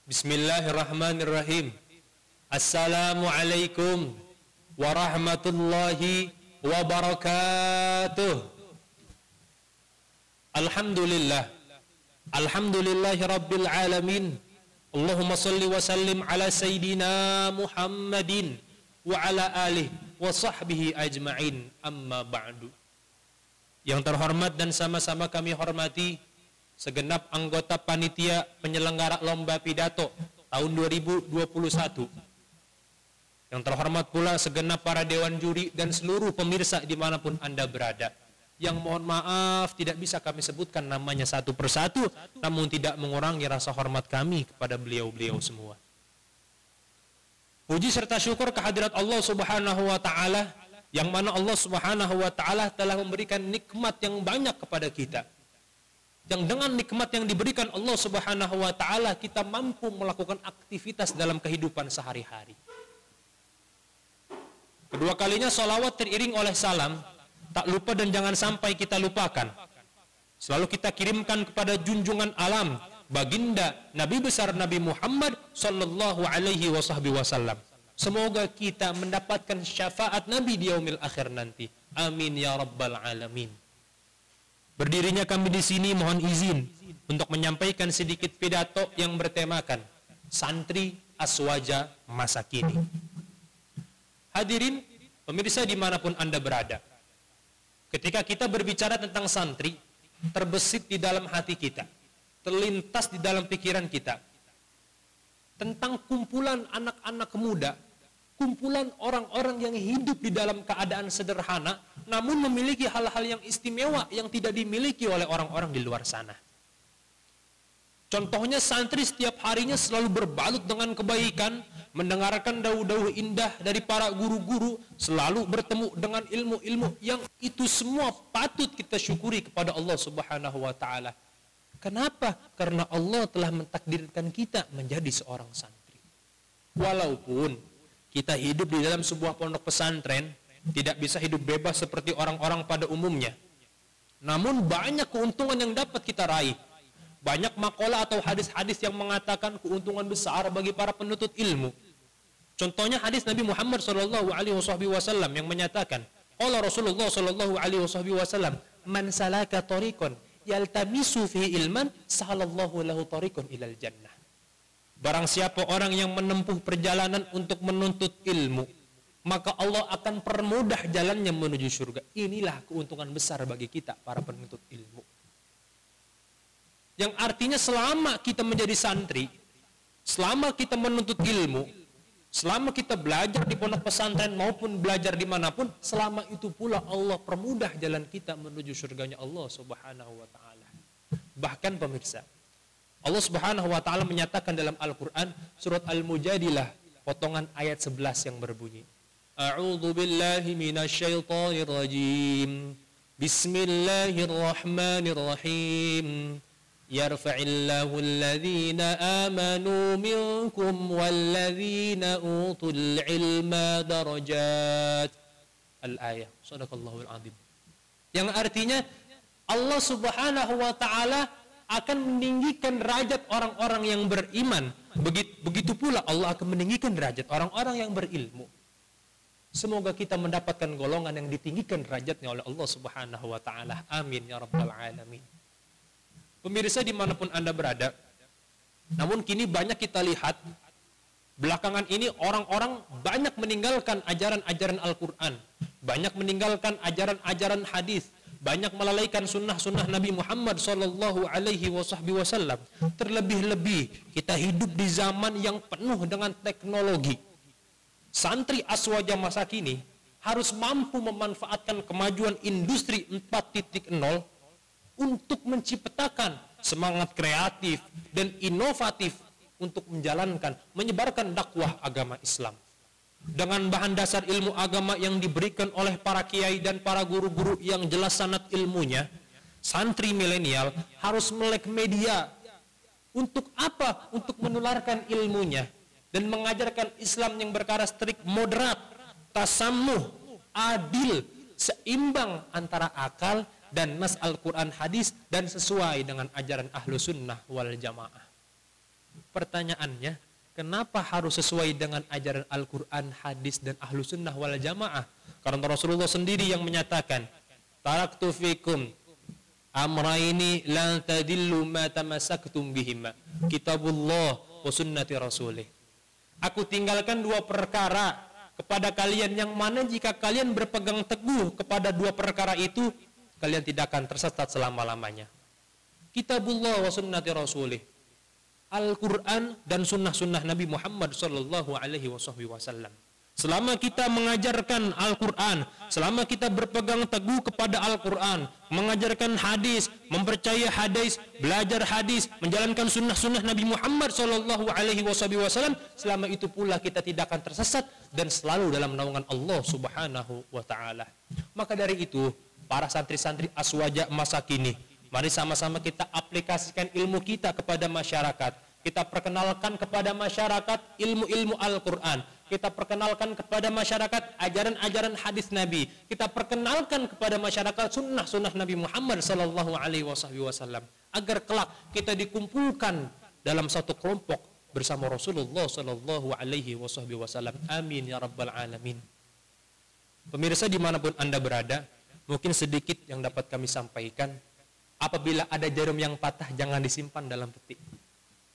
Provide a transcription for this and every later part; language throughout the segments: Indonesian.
Bismillahirrahmanirrahim. Assalamualaikum warahmatullahi wabarakatuh. Alhamdulillah. Alhamdulillahi rabbil alamin. Allahumma salli wa sallim ala sayyidina Muhammadin wa ala alihi wa sahbihi ajma'in, amma ba'du. Yang terhormat dan sama-sama kami hormati segenap anggota panitia penyelenggara lomba pidato tahun 2021. Yang terhormat pula segenap para dewan juri dan seluruh pemirsa dimanapun Anda berada. Yang mohon maaf tidak bisa kami sebutkan namanya satu persatu, namun tidak mengurangi rasa hormat kami kepada beliau-beliau semua. Puji serta syukur kehadirat Allah Subhanahu wa Ta'ala, yang mana Allah Subhanahu wa Ta'ala telah memberikan nikmat yang banyak kepada kita. Yang dengan nikmat yang diberikan Allah Subhanahu wa Ta'ala, kita mampu melakukan aktivitas dalam kehidupan sehari-hari. Kedua kalinya sholawat teriring oleh salam, tak lupa dan jangan sampai kita lupakan. Selalu kita kirimkan kepada junjungan alam, baginda Nabi besar Nabi Muhammad sallallahu alaihi wasallam. Semoga kita mendapatkan syafaat Nabi di yaumil akhir nanti. Amin ya rabbal alamin. Berdirinya kami di sini mohon izin untuk menyampaikan sedikit pidato yang bertemakan santri aswaja masa kini. Hadirin pemirsa dimanapun Anda berada, ketika kita berbicara tentang santri, terbesit di dalam hati kita, terlintas di dalam pikiran kita tentang kumpulan anak-anak muda, kumpulan orang-orang yang hidup di dalam keadaan sederhana, namun memiliki hal-hal yang istimewa yang tidak dimiliki oleh orang-orang di luar sana. Contohnya santri setiap harinya selalu berbalut dengan kebaikan, mendengarkan dauh-dauh indah dari para guru-guru, selalu bertemu dengan ilmu-ilmu yang itu semua patut kita syukuri kepada Allah Subhanahu wa Ta'ala. Kenapa? Karena Allah telah mentakdirkan kita menjadi seorang santri. Walaupun kita hidup di dalam sebuah pondok pesantren, tidak bisa hidup bebas seperti orang-orang pada umumnya. Namun banyak keuntungan yang dapat kita raih. Banyak makalah atau hadis-hadis yang mengatakan keuntungan besar bagi para penuntut ilmu. Contohnya hadis Nabi Muhammad SAW yang menyatakan, qala Rasulullah SAW, man salaka tariqan yaltamisu fihi ilman sahalallahu lahu tariqan ilal jannah. Barang siapa orang yang menempuh perjalanan untuk menuntut ilmu, maka Allah akan permudah jalannya menuju surga. Inilah keuntungan besar bagi kita para penuntut ilmu. Yang artinya selama kita menjadi santri, selama kita menuntut ilmu, selama kita belajar di pondok pesantren maupun belajar dimanapun, selama itu pula Allah permudah jalan kita menuju surganya Allah Subhanahu wa Ta'ala. Bahkan pemirsa, Allah Subhanahu wa Ta'ala menyatakan dalam Al-Quran surat Al-Mujadilah potongan ayat 11 yang berbunyi, A'udzu billahi minasyaitonir rajim. Bismillahirrahmanirrahim. Yarfa'illahu alladhina amanu minkum walladhina utul ilma darajat. Al-ayah. Shadaqallahul azim. Yang artinya Allah Subhanahu wa Ta'ala akan meninggikan derajat orang-orang yang beriman. Begitu pula Allah akan meninggikan derajat orang-orang yang berilmu. Semoga kita mendapatkan golongan yang ditinggikan derajatnya oleh Allah Subhanahu wa Ta'ala. Amin ya rabbal alamin. Pemirsa dimanapun Anda berada, namun kini banyak kita lihat, belakangan ini orang-orang banyak meninggalkan ajaran-ajaran Al-Quran, banyak meninggalkan ajaran-ajaran hadis, banyak melalaikan sunnah-sunnah Nabi Muhammad sallallahu alaihi wasallam. Terlebih-lebih kita hidup di zaman yang penuh dengan teknologi. Santri aswaja masa kini harus mampu memanfaatkan kemajuan industri 4.0 untuk menciptakan semangat kreatif dan inovatif untuk menyebarkan dakwah agama Islam. Dengan bahan dasar ilmu agama yang diberikan oleh para kiai dan para guru-guru yang jelas sanad ilmunya, santri milenial harus melek media. Untuk apa? Untuk menularkan ilmunya dan mengajarkan Islam yang berkarakteristik moderat, tasamuh, adil, seimbang antara akal dan nas Al-Quran hadis dan sesuai dengan ajaran ahlu sunnah wal jamaah. Pertanyaannya, kenapa harus sesuai dengan ajaran Al-Quran, hadis dan ahlu sunnah wal jamaah? Karena Rasulullah sendiri yang menyatakan, taraktu fikum amraini lan tadillu ma tamassaktum bihima, kitabullah wa sunnati rasulih. Aku tinggalkan dua perkara kepada kalian yang mana jika kalian berpegang teguh kepada dua perkara itu, kalian tidak akan tersesat selama-lamanya. Kitabullah wa sunnati rasulih, Al-Quran dan sunnah-sunnah Nabi Muhammad sallallahu alaihi wasallam. Selama kita mengajarkan Al-Quran, selama kita berpegang teguh kepada Al-Quran, mengajarkan hadis, mempercayai hadis, belajar hadis, menjalankan sunnah-sunnah Nabi Muhammad sallallahu alaihi wasallam, selama itu pula kita tidak akan tersesat dan selalu dalam naungan Allah subhanahu wa ta'ala. Maka dari itu, para santri-santri Aswaja masa kini, mari sama-sama kita aplikasikan ilmu kita kepada masyarakat. Kita perkenalkan kepada masyarakat ilmu-ilmu Al-Quran. Kita perkenalkan kepada masyarakat ajaran-ajaran hadis Nabi. Kita perkenalkan kepada masyarakat sunnah-sunnah Nabi Muhammad sallallahu alaihi wasallam. Agar kelak kita dikumpulkan dalam satu kelompok bersama Rasulullah sallallahu alaihi wasallam. Amin ya rabbal alamin. Pemirsa dimanapun Anda berada, mungkin sedikit yang dapat kami sampaikan. Apabila ada jarum yang patah, jangan disimpan dalam peti.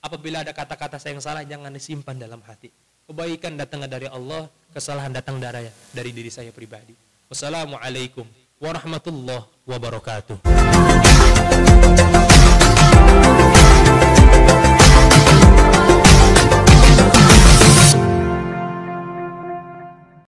Apabila ada kata-kata saya yang salah, jangan disimpan dalam hati. Kebaikan datang dari Allah, kesalahan datang dari diri saya pribadi. Wassalamualaikum warahmatullahi wabarakatuh.